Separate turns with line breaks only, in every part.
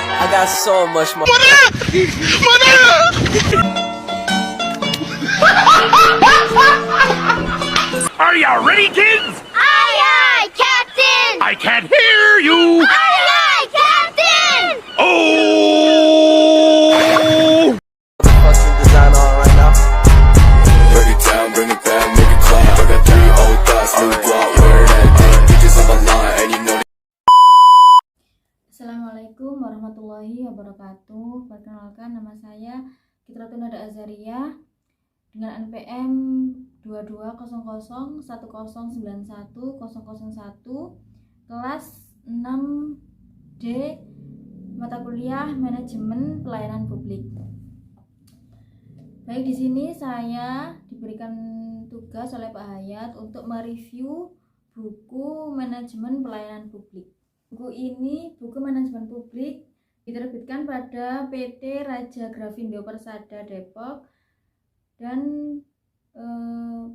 I got so much more.
Are you ready, kids?
Aye, Captain!
I can't hear you.
Aye, Captain!
Oh!
Fucking design on right now.
Break it down, bring it back, make it clap. I got 3 old thoughts, new block, where that dick, bitches on my line, and you know.
Assalamualaikum warahmatullahi wabarakatuh. Perkenalkan, nama saya Kitratun Nada Azaria dengan NPM 220010910001 kelas 6D mata kuliah Manajemen Pelayanan Publik. Baik, di sini saya diberikan tugas oleh Pak Hayat untuk mereview buku Manajemen Pelayanan Publik. Buku ini, buku Manajemen Publik, diterbitkan pada PT Raja Grafindo Persada Depok, dan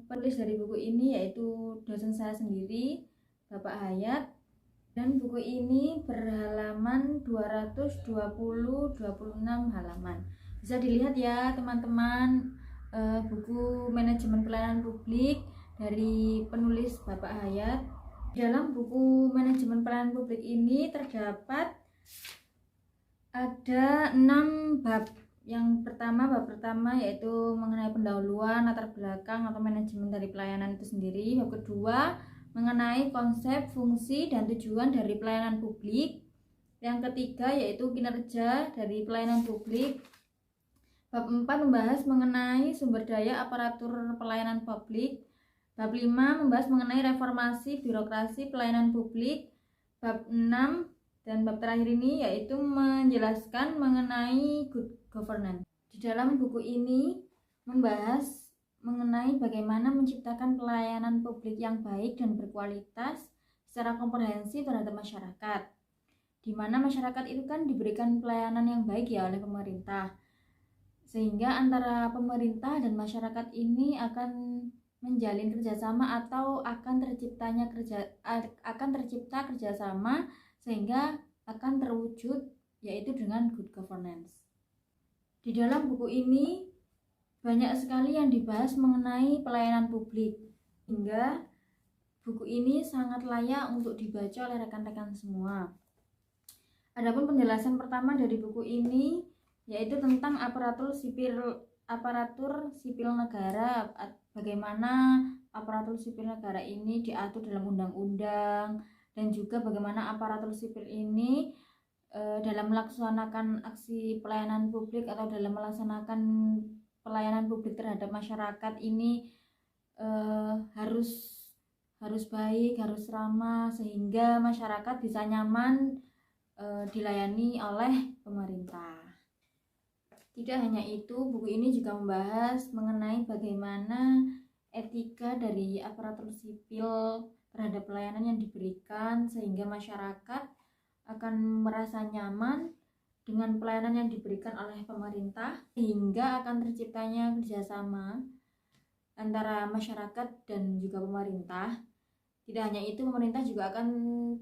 penulis dari buku ini yaitu dosen saya sendiri, Bapak Hayat. Dan buku ini berhalaman 226 halaman. Bisa dilihat ya teman-teman, buku Manajemen Pelayanan Publik dari penulis Bapak Hayat. Dalam buku Manajemen Pelayanan Publik ini terdapat ada 6 bab. Yang pertama, bab pertama yaitu mengenai pendahuluan, latar belakang atau manajemen dari pelayanan itu sendiri. Bab kedua mengenai konsep, fungsi, dan tujuan dari pelayanan publik. Yang ketiga yaitu kinerja dari pelayanan publik. Bab 4 membahas mengenai sumber daya aparatur pelayanan publik. Bab 5 membahas mengenai reformasi birokrasi pelayanan publik. Bab 6 dan bab terakhir ini yaitu menjelaskan mengenai good governance. Di dalam buku ini membahas mengenai bagaimana menciptakan pelayanan publik yang baik dan berkualitas secara komprehensif terhadap masyarakat. Di mana masyarakat itu kan diberikan pelayanan yang baik ya oleh pemerintah. Sehingga antara pemerintah dan masyarakat ini akan menjalin kerjasama atau akan tercipta kerjasama sehingga akan terwujud yaitu dengan good governance. Di dalam buku ini banyak sekali yang dibahas mengenai pelayanan publik, hingga buku ini sangat layak untuk dibaca oleh rekan-rekan semua. Adapun penjelasan pertama dari buku ini yaitu tentang aparatur sipil negara, bagaimana aparatur sipil negara ini diatur dalam undang-undang, dan juga bagaimana aparatur sipil ini dalam melaksanakan aksi pelayanan publik atau dalam melaksanakan pelayanan publik terhadap masyarakat ini harus baik, harus ramah, sehingga masyarakat bisa nyaman dilayani oleh pemerintah. Tidak hanya itu, buku ini juga membahas mengenai bagaimana etika dari aparatur sipil terhadap pelayanan yang diberikan, sehingga masyarakat akan merasa nyaman dengan pelayanan yang diberikan oleh pemerintah, sehingga akan terciptanya kerjasama antara masyarakat dan juga pemerintah. Tidak hanya itu, pemerintah juga akan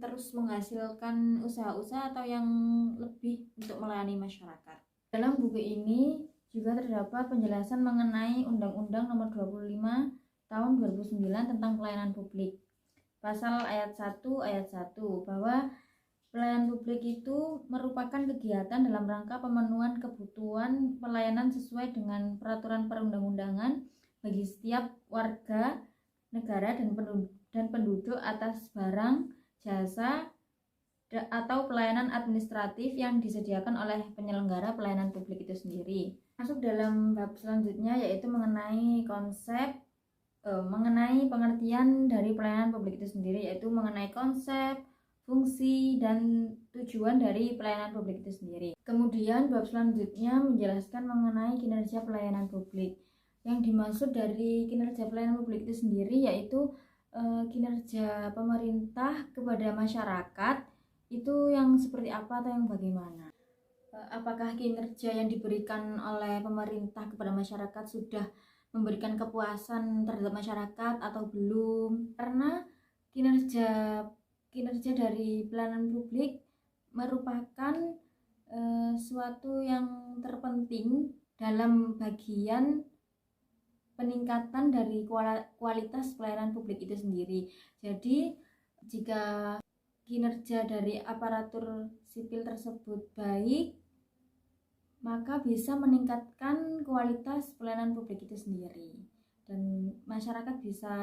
terus menghasilkan usaha-usaha atau yang lebih untuk melayani masyarakat. Dalam buku ini juga terdapat penjelasan mengenai Undang-Undang Nomor 25 Tahun 2009 tentang Pelayanan Publik. Pasal ayat 1 bahwa pelayanan publik itu merupakan kegiatan dalam rangka pemenuhan kebutuhan pelayanan sesuai dengan peraturan perundang-undangan bagi setiap warga negara dan penduduk atas barang, jasa, atau pelayanan administratif yang disediakan oleh penyelenggara pelayanan publik itu sendiri. Masuk dalam bab selanjutnya yaitu mengenai konsep, mengenai pengertian dari pelayanan publik itu sendiri, yaitu mengenai konsep, fungsi, dan tujuan dari pelayanan publik itu sendiri. Kemudian bab selanjutnya menjelaskan mengenai kinerja pelayanan publik. Yang dimaksud dari kinerja pelayanan publik itu sendiri yaitu kinerja pemerintah kepada masyarakat itu yang seperti apa atau yang bagaimana. Apakah kinerja yang diberikan oleh pemerintah kepada masyarakat sudah memberikan kepuasan terhadap masyarakat atau belum? Karena kinerja dari pelayanan publik merupakan suatu yang terpenting dalam bagian peningkatan dari kualitas pelayanan publik itu sendiri. Jadi jika kinerja dari aparatur sipil tersebut baik, maka bisa meningkatkan kualitas pelayanan publik itu sendiri, dan masyarakat bisa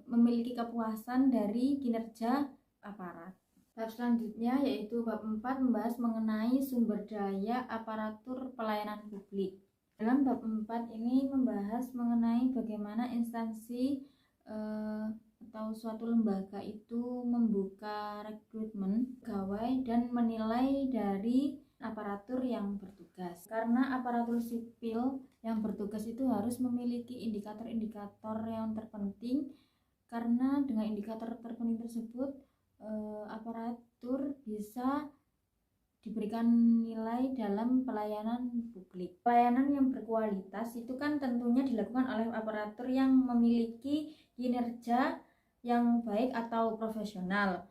memiliki kepuasan dari kinerja aparat. Bab selanjutnya yaitu bab 4 membahas mengenai sumber daya aparatur pelayanan publik. Dalam bab 4 ini membahas mengenai bagaimana instansi atau suatu lembaga itu membuka rekrutmen pegawai dan menilai dari aparatur yang bertugas. Karena aparatur sipil yang bertugas itu harus memiliki indikator-indikator yang terpenting, karena dengan indikator terpenting tersebut aparatur bisa diberikan nilai dalam pelayanan publik. Pelayanan yang berkualitas itu kan tentunya dilakukan oleh aparatur yang memiliki kinerja yang baik atau profesional.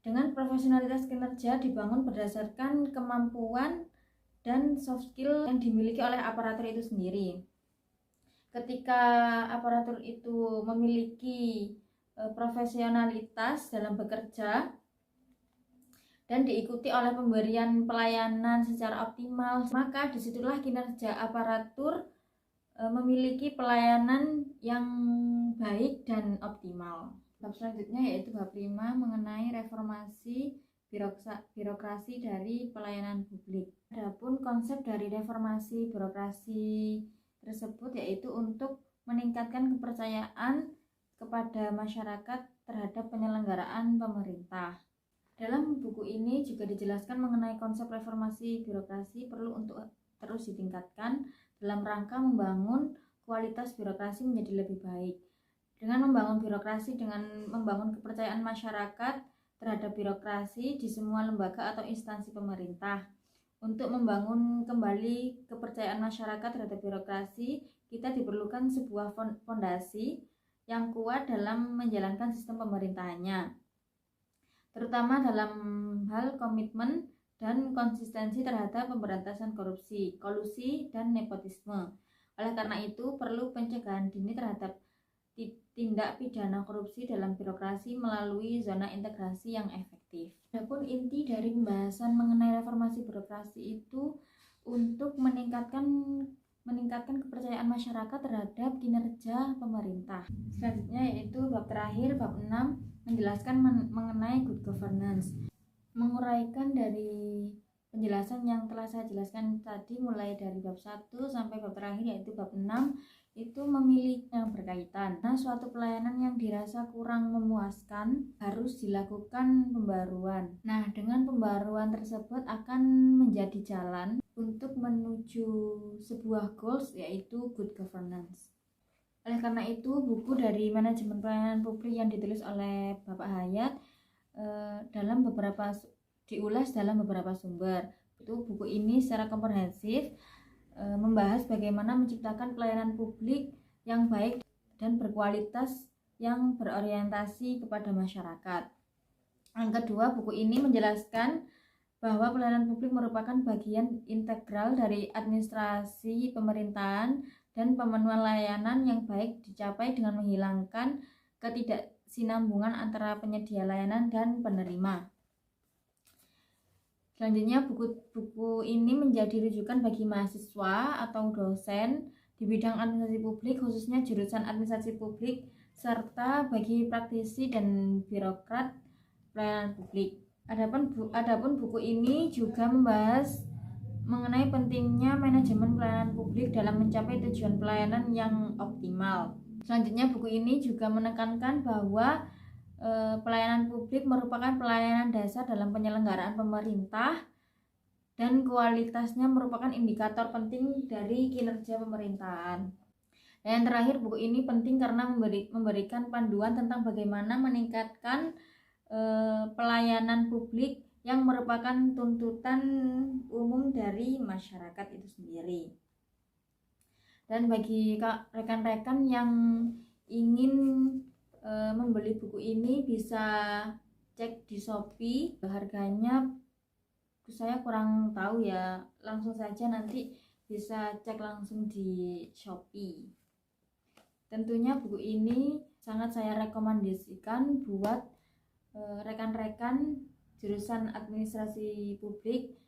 Dengan profesionalitas kinerja dibangun berdasarkan kemampuan dan soft skill yang dimiliki oleh aparatur itu sendiri. Ketika aparatur itu memiliki profesionalitas dalam bekerja dan diikuti oleh pemberian pelayanan secara optimal, maka disitulah kinerja aparatur memiliki pelayanan yang baik dan optimal. Bab selanjutnya yaitu bab 5 mengenai reformasi birokrasi dari pelayanan publik. Adapun konsep dari reformasi birokrasi tersebut yaitu untuk meningkatkan kepercayaan kepada masyarakat terhadap penyelenggaraan pemerintah. Dalam buku ini juga dijelaskan mengenai konsep reformasi birokrasi perlu untuk terus ditingkatkan dalam rangka membangun kualitas birokrasi menjadi lebih baik. Dengan membangun birokrasi, dengan membangun kepercayaan masyarakat terhadap birokrasi di semua lembaga atau instansi pemerintah. Untuk membangun kembali kepercayaan masyarakat terhadap birokrasi, kita diperlukan sebuah fondasi yang kuat dalam menjalankan sistem pemerintahannya, terutama dalam hal komitmen dan konsistensi terhadap pemberantasan korupsi, kolusi, dan nepotisme. Oleh karena itu, perlu pencegahan dini terhadap tindak pidana korupsi dalam birokrasi melalui zona integrasi yang efektif. Adapun inti dari pembahasan mengenai reformasi birokrasi itu untuk meningkatkan kepercayaan masyarakat terhadap kinerja pemerintah. Selanjutnya yaitu bab terakhir, bab 6, menjelaskan mengenai good governance. Menguraikan dari penjelasan yang telah saya jelaskan tadi, mulai dari bab 1 sampai bab terakhir yaitu bab 6, itu memilih yang berkaitan. Nah, suatu pelayanan yang dirasa kurang memuaskan harus dilakukan pembaruan. Nah, dengan pembaruan tersebut akan menjadi jalan untuk menuju sebuah goals yaitu good governance. Oleh karena itu, buku dari manajemen pelayanan publik yang ditulis oleh Bapak Hayat diulas dalam beberapa sumber. Itu buku ini secara komprehensif membahas bagaimana menciptakan pelayanan publik yang baik dan berkualitas yang berorientasi kepada masyarakat. Yang kedua, buku ini menjelaskan bahwa pelayanan publik merupakan bagian integral dari administrasi pemerintahan dan pemenuhan layanan yang baik dicapai dengan menghilangkan ketidaksinambungan antara penyedia layanan dan penerima. Selanjutnya, buku ini menjadi rujukan bagi mahasiswa atau dosen di bidang administrasi publik, khususnya jurusan administrasi publik, serta bagi praktisi dan birokrat pelayanan publik. Adapun buku ini juga membahas mengenai pentingnya manajemen pelayanan publik dalam mencapai tujuan pelayanan yang optimal. Selanjutnya, buku ini juga menekankan bahwa pelayanan publik merupakan pelayanan dasar dalam penyelenggaraan pemerintah dan kualitasnya merupakan indikator penting dari kinerja pemerintahan. Dan yang terakhir, buku ini penting karena memberikan panduan tentang bagaimana meningkatkan pelayanan publik yang merupakan tuntutan umum dari masyarakat itu sendiri. Dan bagi rekan-rekan yang ingin membeli buku ini bisa cek di Shopee, harganya saya kurang tahu ya, langsung saja nanti bisa cek langsung di Shopee. Tentunya buku ini sangat saya rekomendasikan buat rekan-rekan jurusan administrasi publik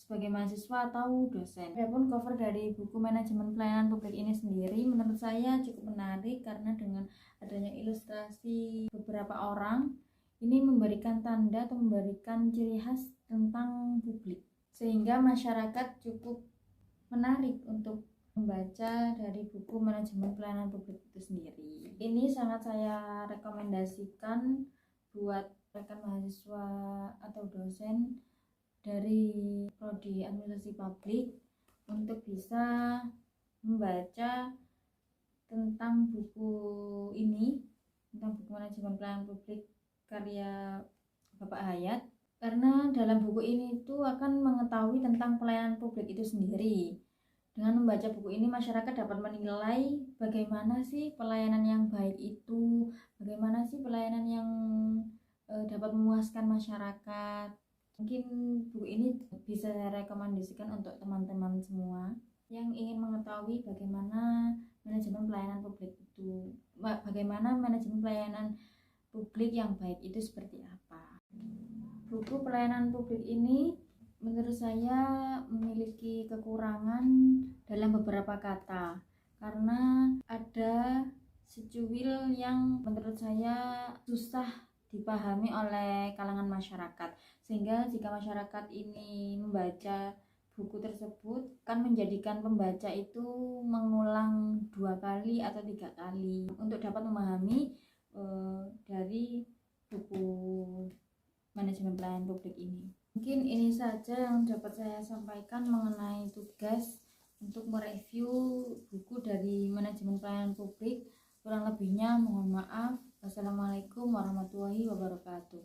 sebagai mahasiswa atau dosen. Adapun cover dari buku manajemen pelayanan publik ini sendiri menurut saya cukup menarik karena dengan adanya ilustrasi beberapa orang ini memberikan tanda atau memberikan ciri khas tentang publik, sehingga masyarakat cukup menarik untuk membaca dari buku manajemen pelayanan publik itu sendiri. Ini sangat saya rekomendasikan buat rekan mahasiswa atau dosen dari prodi administrasi publik untuk bisa membaca tentang buku ini, tentang buku manajemen pelayanan publik karya Bapak Hayat, karena dalam buku ini itu akan mengetahui tentang pelayanan publik itu sendiri. Dengan membaca buku ini masyarakat dapat menilai bagaimana sih pelayanan yang baik itu, bagaimana sih pelayanan yang dapat memuaskan masyarakat. Mungkin buku ini bisa saya rekomendasikan untuk teman-teman semua yang ingin mengetahui bagaimana manajemen pelayanan publik itu, bagaimana manajemen pelayanan publik yang baik itu seperti apa. Buku pelayanan publik ini menurut saya memiliki kekurangan dalam beberapa kata, karena ada secuil yang menurut saya susah dipahami oleh kalangan masyarakat, sehingga jika masyarakat ini membaca buku tersebut akan menjadikan pembaca itu mengulang 2 kali atau 3 kali untuk dapat memahami dari buku manajemen pelayanan publik ini. Mungkin ini saja yang dapat saya sampaikan mengenai tugas untuk mereview buku dari manajemen pelayanan publik. Kurang lebihnya mohon maaf. Wassalamualaikum warahmatullahi wabarakatuh.